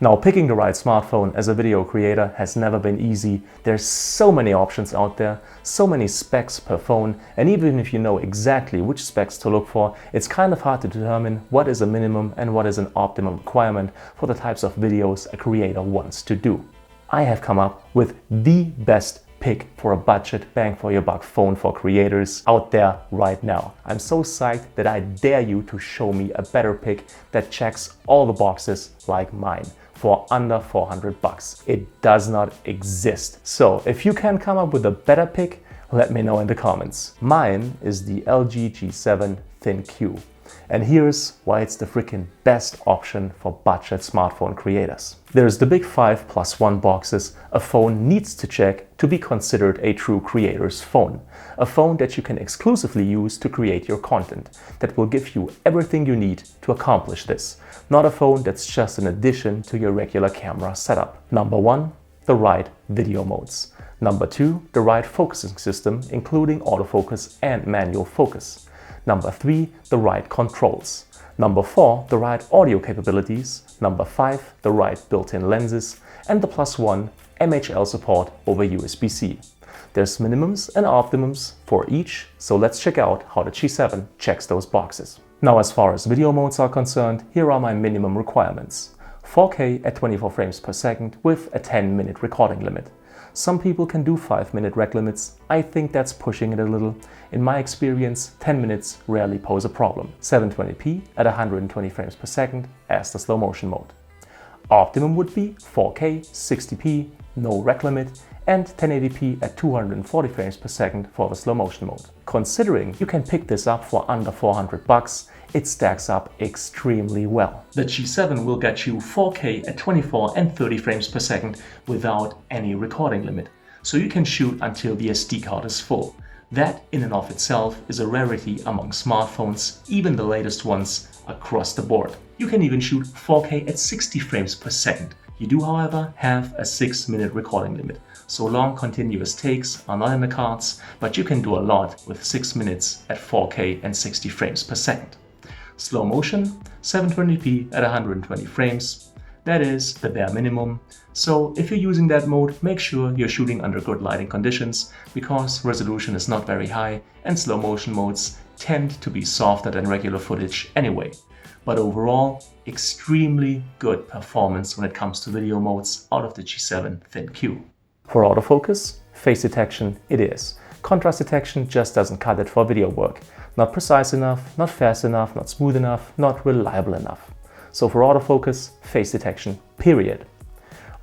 Now, picking the right smartphone as a video creator has never been easy. There's so many options out there, so many specs per phone, and even if you know exactly which specs to look for, it's kind of hard to determine what is a minimum and what is an optimum requirement for the types of videos a creator wants to do. I have come up with the best pick for a budget bang for your buck phone for creators out there right now. I'm so psyched that I dare you to show me a better pick that checks all the boxes like mine for under 400 bucks. It does not exist. So if you can come up with a better pick, let me know in the comments. Mine is the LG G7 Thin-Q. And here's why it's the freaking best option for budget smartphone creators. There's the big 5+1 boxes a phone needs to check to be considered a true creator's phone. A phone that you can exclusively use to create your content, that will give you everything you need to accomplish this. Not a phone that's just an addition to your regular camera setup. Number 1, the right video modes. Number 2, the right focusing system, including autofocus and manual focus. Number 3, the right controls. Number 4, the right audio capabilities. Number 5, the right built-in lenses. And the +1, MHL support over USB-C. There's minimums and optimums for each, so let's check out how the G7 checks those boxes. Now, as far as video modes are concerned, here are my minimum requirements. 4K at 24 frames per second with a 10-minute recording limit. Some people can do 5-minute rec limits. I think that's pushing it a little. In my experience, 10 minutes rarely pose a problem. 720p at 120 frames per second as the slow motion mode. Optimum would be 4K, 60p, no rec limit, and 1080p at 240 frames per second for the slow motion mode. Considering you can pick this up for under 400 bucks, it stacks up extremely well. The G7 will get you 4K at 24 and 30 frames per second without any recording limit, so you can shoot until the SD card is full. That in and of itself is a rarity among smartphones, even the latest ones across the board. You can even shoot 4K at 60 frames per second. You do, however, have a 6-minute recording limit, so long continuous takes are not in the cards, but you can do a lot with 6 minutes at 4K and 60 frames per second. Slow motion, 720p at 120 frames. That is the bare minimum. So if you're using that mode, make sure you're shooting under good lighting conditions, because resolution is not very high and slow motion modes tend to be softer than regular footage anyway. But overall, extremely good performance when it comes to video modes out of the G7 Thin-Q. For autofocus, face detection it is. Contrast detection just doesn't cut it for video work. Not precise enough, not fast enough, not smooth enough, not reliable enough. So for autofocus, face detection, period.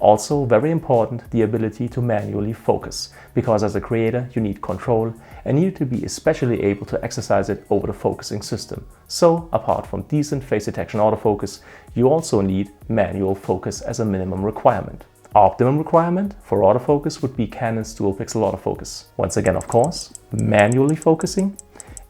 Also very important, the ability to manually focus, because as a creator you need control and need to be especially able to exercise it over the focusing system. So apart from decent face detection autofocus, you also need manual focus as a minimum requirement. Optimum requirement for autofocus would be Canon's dual pixel autofocus. Once again, of course, manually focusing.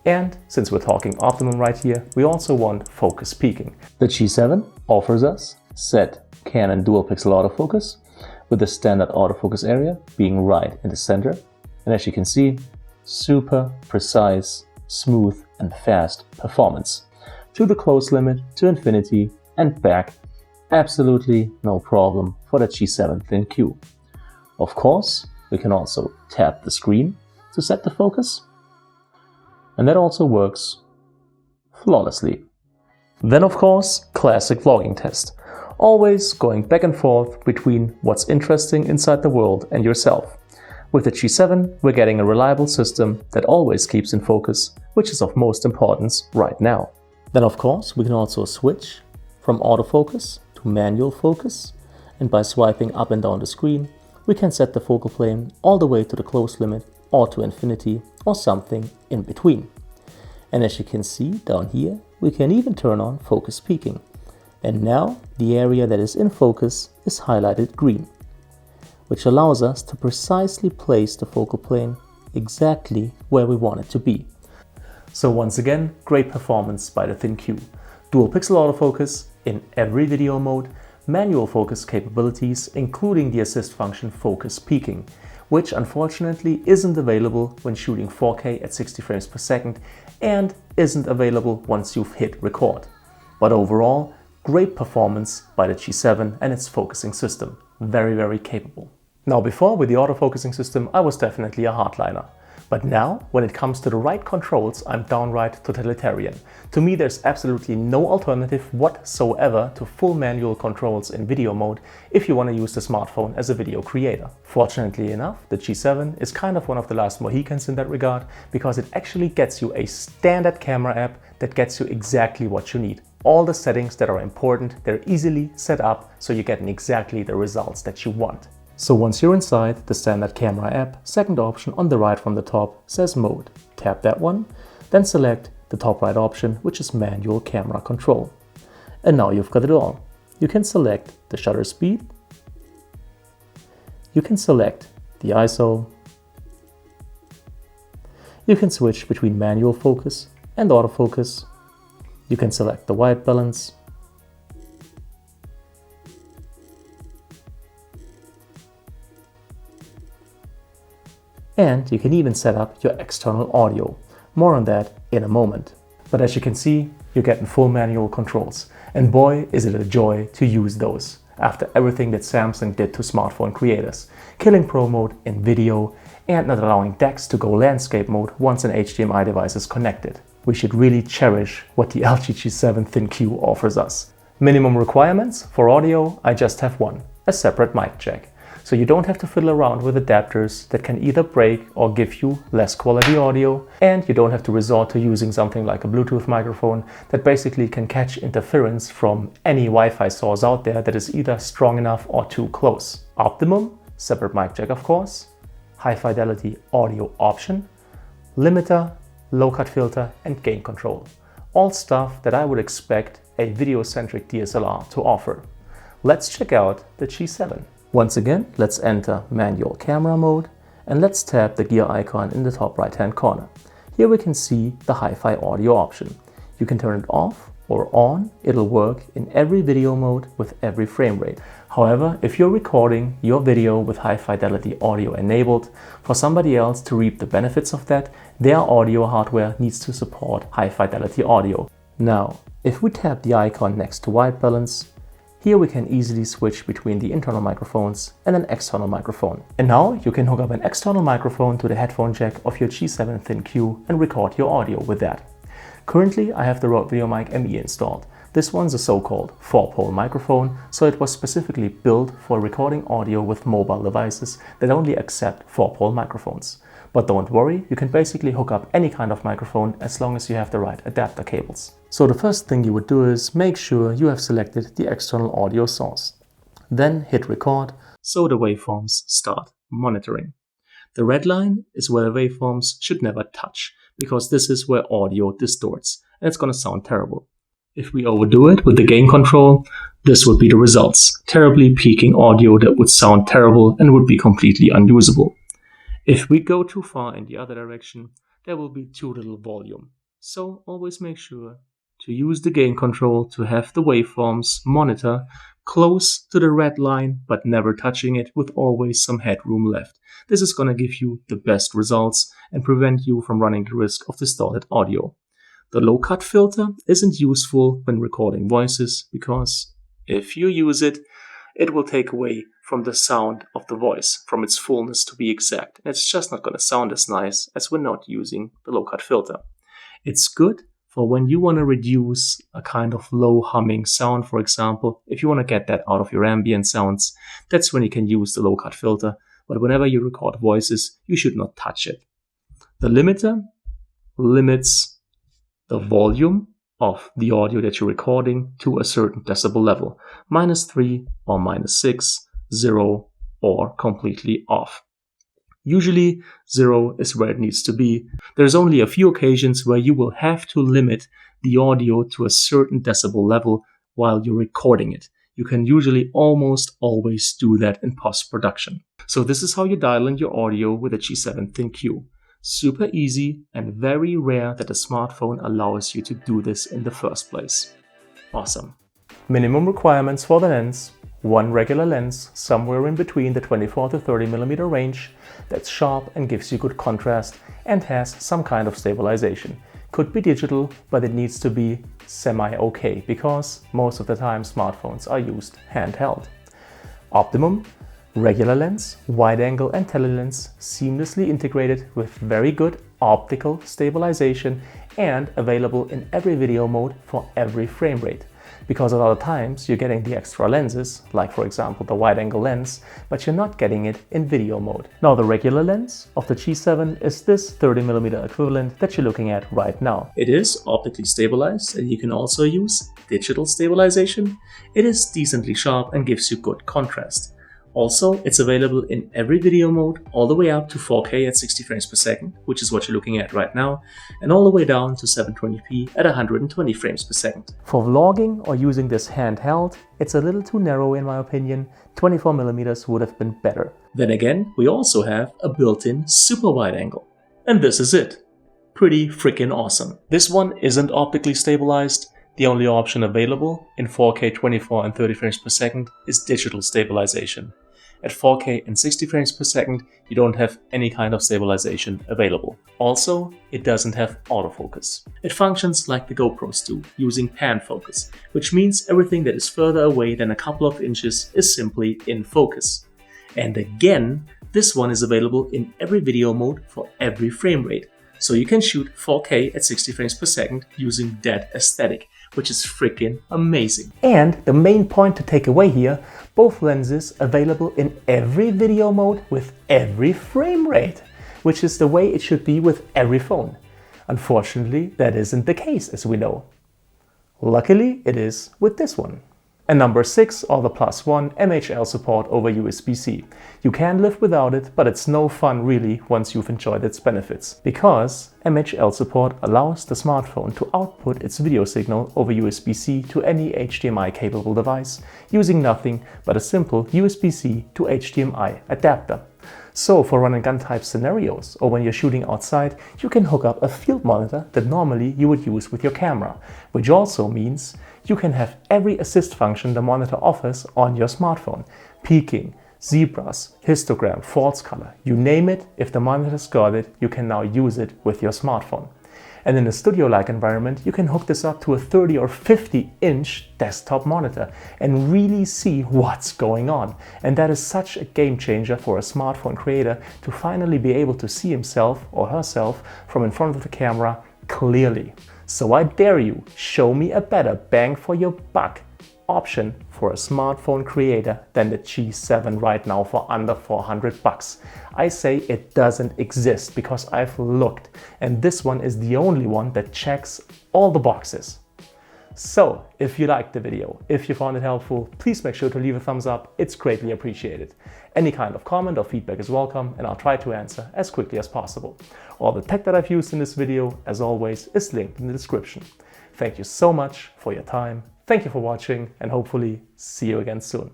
And since we're talking optimum right here, we also want focus peaking. The G7 offers us set Canon dual pixel autofocus with the standard autofocus area being right in the center. And as you can see, super precise, smooth and fast performance. To the close limit, to infinity and back. Absolutely no problem for the G7 Thin-Q. Of course, we can also tap the screen to set the focus. And that also works flawlessly. Then of course, classic vlogging test. Always going back and forth between what's interesting inside the world and yourself. With the G7, we're getting a reliable system that always keeps in focus, which is of most importance right now. Then of course, we can also switch from autofocus to manual focus, and by swiping up and down the screen, we can set the focal plane all the way to the close limit or to infinity or something in between. And as you can see down here, we can even turn on focus peaking. And now the area that is in focus is highlighted green, which allows us to precisely place the focal plane exactly where we want it to be. So once again, great performance by the Thin-Q. Dual pixel autofocus in every video mode, manual focus capabilities including the assist function focus peaking, which unfortunately isn't available when shooting 4K at 60 frames per second and isn't available once you've hit record. But overall, Great performance by the G7 and its focusing system. Very, very capable. Now before, with the autofocusing system, I was definitely a hardliner. But now, when it comes to the right controls, I'm downright totalitarian. To me, there's absolutely no alternative whatsoever to full manual controls in video mode if you want to use the smartphone as a video creator. Fortunately enough, the G7 is kind of one of the last Mohicans in that regard, because it actually gets you a standard camera app that gets you exactly what you need. All the settings that are important, they're easily set up so you're getting exactly the results that you want. So once you're inside the standard camera app, second option on the right from the top says Mode. Tap that one, then select the top right option, which is Manual Camera Control. And now you've got it all. You can select the shutter speed, you can select the ISO, you can switch between manual focus and autofocus, you can select the white balance, and you can even set up your external audio. More on that in a moment. But as you can see, you're getting full manual controls. And boy, is it a joy to use those after everything that Samsung did to smartphone creators. Killing Pro mode in video and not allowing DeX to go landscape mode once an HDMI device is connected. We should really cherish what the LG G7 ThinQ offers us. Minimum requirements for audio, I just have one, a separate mic jack. So you don't have to fiddle around with adapters that can either break or give you less quality audio, and you don't have to resort to using something like a Bluetooth microphone that basically can catch interference from any Wi-Fi source out there that is either strong enough or too close. Optimum, separate mic jack of course, high fidelity audio option, limiter, low cut filter and gain control. All stuff that I would expect a video-centric DSLR to offer. Let's check out the G7. Once again, let's enter manual camera mode and let's tap the gear icon in the top right hand corner. Here we can see the hi-fi audio option. You can turn it off or on. It'll work in every video mode with every frame rate. However, if you're recording your video with high fidelity audio enabled, for somebody else to reap the benefits of that, their audio hardware needs to support high fidelity audio. Now, if we tap the icon next to white balance, here we can easily switch between the internal microphones and an external microphone. And now you can hook up an external microphone to the headphone jack of your G7 ThinQ and record your audio with that. Currently I have the Rode VideoMic ME installed. This one's a so-called 4-pole microphone, so it was specifically built for recording audio with mobile devices that only accept 4-pole microphones. But don't worry, you can basically hook up any kind of microphone as long as you have the right adapter cables. So the first thing you would do is make sure you have selected the external audio source. Then hit record so the waveforms start monitoring. The red line is where the waveforms should never touch, because this is where audio distorts and it's going to sound terrible. If we overdo it with the gain control, this would be the results. Terribly peaking audio that would sound terrible and would be completely unusable. If we go too far in the other direction, there will be too little volume. So always make sure to use the gain control to have the waveforms monitor close to the red line, but never touching it, with always some headroom left. This is going to give you the best results and prevent you from running the risk of distorted audio. The low cut filter isn't useful when recording voices, because if you use it, it will take away from the sound of the voice, from its fullness to be exact. And it's just not going to sound as nice as we're not using the low cut filter. It's good for when you want to reduce a kind of low humming sound, for example. If you want to get that out of your ambient sounds, that's when you can use the low cut filter. But whenever you record voices, you should not touch it. The limiter limits the volume of the audio that you're recording to a certain decibel level, -3 or -6, 0 or completely off. Usually 0 is where it needs to be. There's only a few occasions where you will have to limit the audio to a certain decibel level while you're recording it. You can usually almost always do that in post-production. So this is how you dial in your audio with a G7 ThinQ. Super easy and very rare that a smartphone allows you to do this in the first place. Awesome. Minimum requirements for the lens: one regular lens somewhere in between the 24 to 30mm range that's sharp and gives you good contrast and has some kind of stabilization. could be digital, but it needs to be semi-okay because most of the time smartphones are used handheld. Optimum, regular lens, wide angle and telelens seamlessly integrated with very good optical stabilization and available in every video mode for every frame rate. Because a lot of times you're getting the extra lenses, like for example the wide angle lens, but you're not getting it in video mode. Now the regular lens of the G7 is this 30mm equivalent that you're looking at right now. It is optically stabilized and you can also use digital stabilization. It is decently sharp and gives you good contrast. Also, it's available in every video mode all the way up to 4K at 60 frames per second, which is what you're looking at right now, and all the way down to 720p at 120 frames per second. For vlogging or using this handheld, it's a little too narrow in my opinion. 24mm would have been better. Then again, we also have a built-in super wide angle. And this is it. Pretty freaking awesome. This one isn't optically stabilized. The only option available in 4K 24 and 30 frames per second is digital stabilization. At 4K and 60 frames per second, you don't have any kind of stabilization available. Also, it doesn't have autofocus. It functions like the GoPros do, using pan focus, which means everything that is further away than a couple of inches is simply in focus. And again, this one is available in every video mode for every frame rate. So you can shoot 4K at 60 frames per second using that aesthetic, which is freaking amazing. And the main point to take away here, both lenses available in every video mode with every frame rate, which is the way it should be with every phone. Unfortunately, that isn't the case, as we know. Luckily, it is with this one. And number 6, or the +1, MHL support over USB-C. You can live without it, but it's no fun really once you've enjoyed its benefits. Because MHL support allows the smartphone to output its video signal over USB-C to any HDMI capable device, using nothing but a simple USB-C to HDMI adapter. So for run and gun type scenarios, or when you're shooting outside, you can hook up a field monitor that normally you would use with your camera, which also means you can have every assist function the monitor offers on your smartphone. Peaking, zebras, histogram, false color, you name it, if the monitor's got it, you can now use it with your smartphone. And in a studio-like environment, you can hook this up to a 30 or 50-inch desktop monitor and really see what's going on. And that is such a game changer for a smartphone creator to finally be able to see himself or herself from in front of the camera clearly. So I dare you, show me a better bang for your buck option for a smartphone creator than the G7 right now for under 400 bucks. I say it doesn't exist because I've looked, and this one is the only one that checks all the boxes. So if you liked the video, if you found it helpful, please make sure to leave a thumbs up. It's greatly appreciated. Any kind of comment or feedback is welcome, and I'll try to answer as quickly as possible. All the tech that I've used in this video, as always, is linked in the description. Thank you so much for your time. Thank you for watching, and hopefully see you again soon.